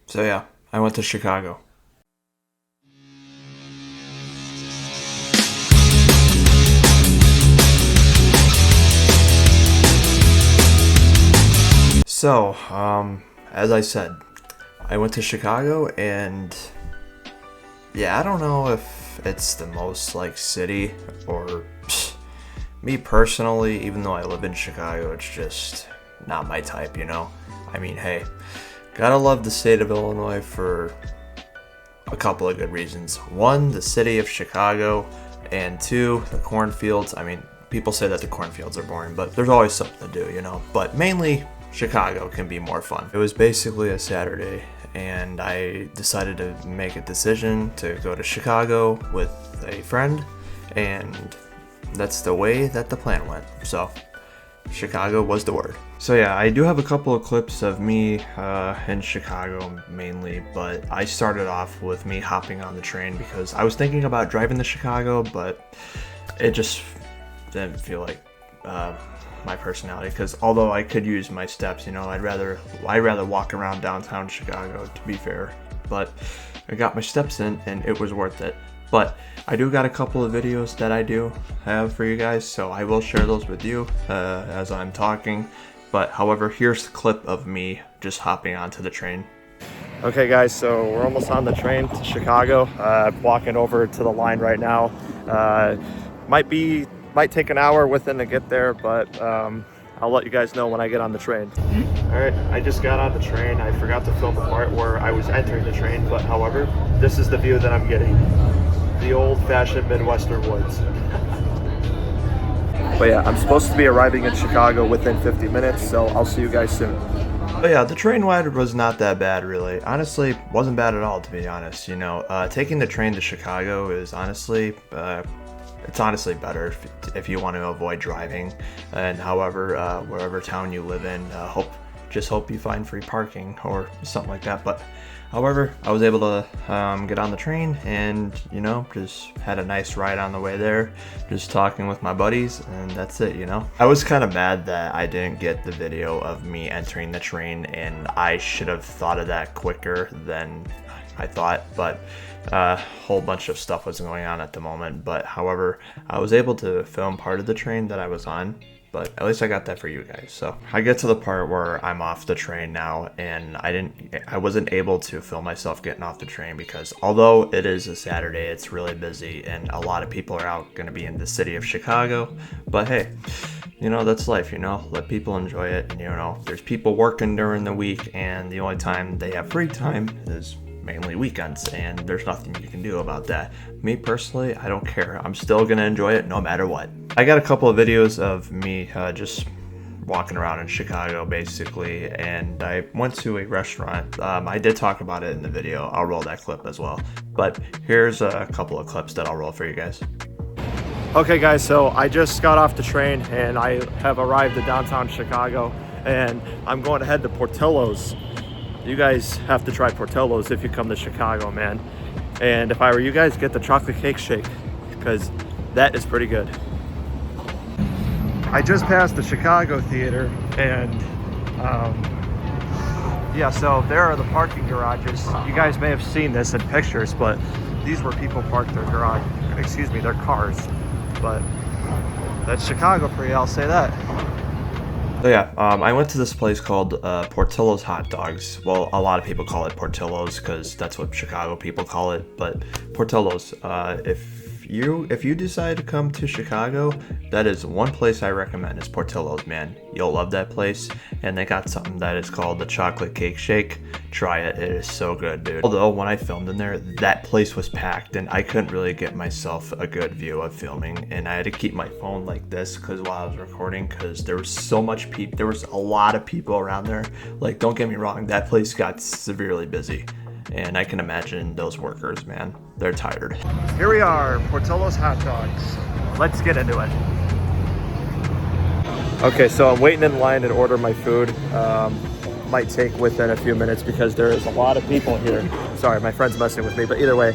So yeah, I went to Chicago. So, as I said, I went to Chicago, and yeah, I don't know if it's the most like city or me personally, even though I live in Chicago, it's just not my type, you know? I mean, hey, gotta love the state of Illinois for a couple of good reasons. One, the city of Chicago, and two, the cornfields. I mean, people say that the cornfields are boring, but there's always something to do, you know? But mainly, Chicago can be more fun. It was basically a Saturday, and I decided to make a decision to go to Chicago with a friend, and that's the way that the plan went. So, Chicago was the word. So yeah, I do have a couple of clips of me in Chicago mainly, but I started off with me hopping on the train because I was thinking about driving to Chicago, but it just didn't feel like my personality, because although I could use my steps, you know, I'd rather walk around downtown Chicago, to be fair. But I got my steps in and it was worth it. But I do got a couple of videos that I do have for you guys, so I will share those with you as I'm talking. But however, here's the clip of me just hopping onto the train. Okay guys, so we're almost on the train to Chicago. Walking over to the line right now. Might take an hour within to get there, but I'll let you guys know when I get on the train. All right, I just got on the train. I forgot to film the part where I was entering the train, but however, this is the view that I'm getting. The old-fashioned Midwestern woods. But yeah, I'm supposed to be arriving in Chicago within 50 minutes, so I'll see you guys soon. But yeah, the train ride was not that bad, really. Honestly, wasn't bad at all, to be honest. You know, taking the train to Chicago is honestly, it's honestly better if you want to avoid driving. And however, wherever town you live in, just hope you find free parking or something like that. But however, I was able to get on the train and, you know, just had a nice ride on the way there, just talking with my buddies, and that's it, you know. I was kind of mad that I didn't get the video of me entering the train, and I should have thought of that quicker than I thought, but a whole bunch of stuff was going on at the moment. But however, I was able to film part of the train that I was on, but at least I got that for you guys. So I get to the part where I'm off the train now, and I wasn't able to film myself getting off the train because although it is a Saturday, it's really busy and a lot of people are out going to be in the city of Chicago. But hey, you know, that's life, you know, let people enjoy it. And you know, there's people working during the week, and the only time they have free time is mainly weekends, and there's nothing you can do about that. Me personally, I don't care. I'm still gonna enjoy it no matter what. I got a couple of videos of me just walking around in Chicago basically, and I went to a restaurant. I did talk about it in the video. I'll roll that clip as well, but here's a couple of clips that I'll roll for you guys. Okay guys, so I just got off the train and I have arrived at downtown Chicago, and I'm going to head to Portillo's. You guys have to try Portillo's if you come to Chicago, man. And if I were you guys, get the chocolate cake shake, because that is pretty good. I just passed the Chicago Theater, and yeah, so there are the parking garages. You guys may have seen this in pictures, but these were people parked their their cars. But that's Chicago for you, I'll say that. So yeah, I went to this place called Portillo's Hot Dogs. Well, a lot of people call it Portillo's because that's what Chicago people call it. But Portillo's, if you decide to come to Chicago, that is one place I recommend is Portillo's, man. You'll love that place. And they got something that is called the chocolate cake shake. Try it. It is so good, dude. Although when I filmed in there, that place was packed and I couldn't really get myself a good view of filming, and I had to keep my phone like this because while I was recording, because there was so much people, there was a lot of people around there. Like, don't get me wrong, that place got severely busy. And I can imagine those workers, man. They're tired. Here we are, Portillo's Hot Dogs. Let's get into it. Okay, so I'm waiting in line to order my food. Might take within a few minutes because there is a lot of people here. Sorry, my friend's messing with me, but either way,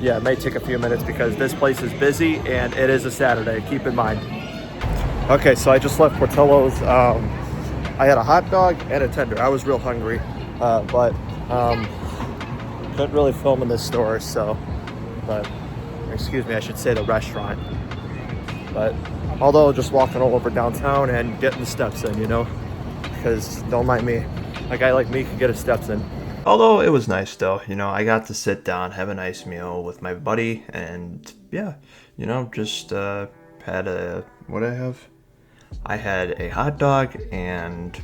yeah, it may take a few minutes because this place is busy and it is a Saturday, keep in mind. Okay, so I just left Portillo's. I had a hot dog and a tender. I was real hungry, but Couldn't really film in the store, so, but, excuse me, I should say the restaurant. But, although just walking all over downtown and getting the steps in, you know, because don't mind me, a guy like me could get his steps in. Although it was nice though, you know, I got to sit down, have a nice meal with my buddy, and yeah, you know, just had a, what did I have? I had a hot dog and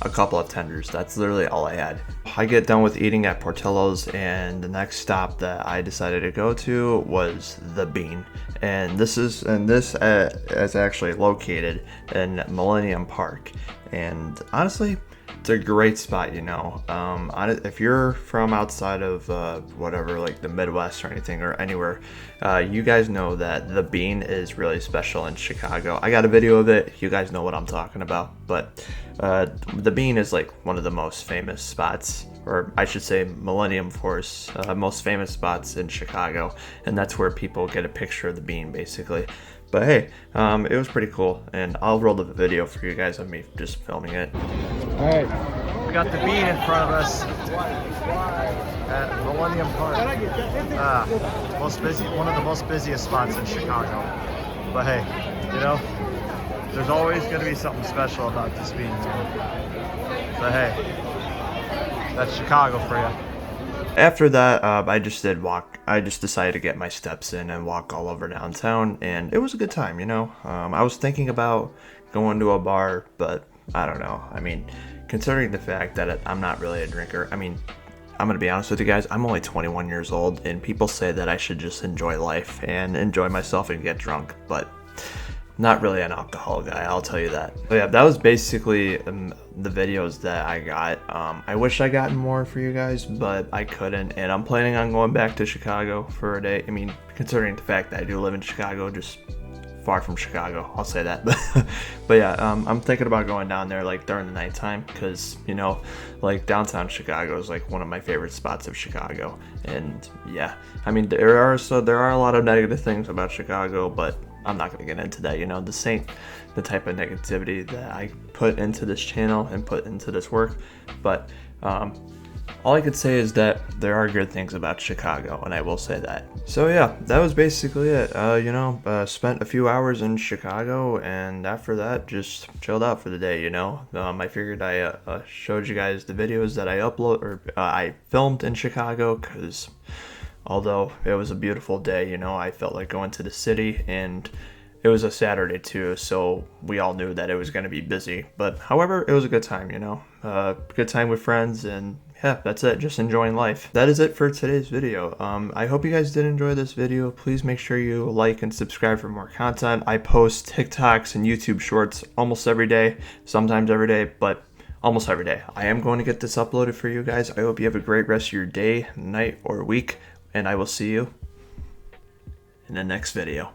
a couple of tenders. That's literally all I had. I get done with eating at Portillo's, and the next stop that I decided to go to was The Bean. And this is actually located in Millennium Park. And honestly, it's a great spot, you know. If you're from outside of whatever, like the Midwest or anything, or anywhere, you guys know that The Bean is really special in Chicago. I got a video of it. You guys know what I'm talking about. But The Bean is like one of the most famous spots, or I should say Millennium Force, most famous spots in Chicago. And that's where people get a picture of The Bean, basically. But hey, it was pretty cool, and I'll roll the video for you guys of me just filming it. All right, we got The Bean in front of us at Millennium Park. One of the most busiest spots in Chicago. But hey, you know, there's always going to be something special about this Bean. So hey, that's Chicago for you. After that, I just decided to get my steps in and walk all over downtown, and it was a good time, you know. I was thinking about going to a bar, but I don't know. I mean, considering the fact that I'm not really a drinker, I mean, I'm gonna be honest with you guys, I'm only 21 years old, and people say that I should just enjoy life and enjoy myself and get drunk, but not really an alcohol guy, I'll tell you that. But yeah, that was basically the videos that I got. I wish I got more for you guys, but I couldn't, and I'm planning on going back to Chicago for a day. I mean, considering the fact that I do live in Chicago, just far from Chicago, I'll say that. But yeah, I'm thinking about going down there like during the nighttime, because, you know, like downtown Chicago is like one of my favorite spots of Chicago. And yeah, I mean, there are a lot of negative things about Chicago, but I'm not going to get into that, you know. This ain't the type of negativity that I put into this channel and put into this work. But all I could say is that there are good things about Chicago, and I will say that. So yeah, that was basically it. You know, spent a few hours in Chicago, and after that, just chilled out for the day, you know. I figured I showed you guys the videos that I filmed in Chicago, because although it was a beautiful day, you know, I felt like going to the city, and it was a Saturday too, so we all knew that it was going to be busy. But however, it was a good time, you know, good time with friends, and yeah, that's it, just enjoying life. That is it for today's video. I hope you guys did enjoy this video. Please make sure you like and subscribe for more content. I post TikToks and YouTube shorts almost every day, sometimes every day, but almost every day. I am going to get this uploaded for you guys. I hope you have a great rest of your day, night, or week, and I will see you in the next video.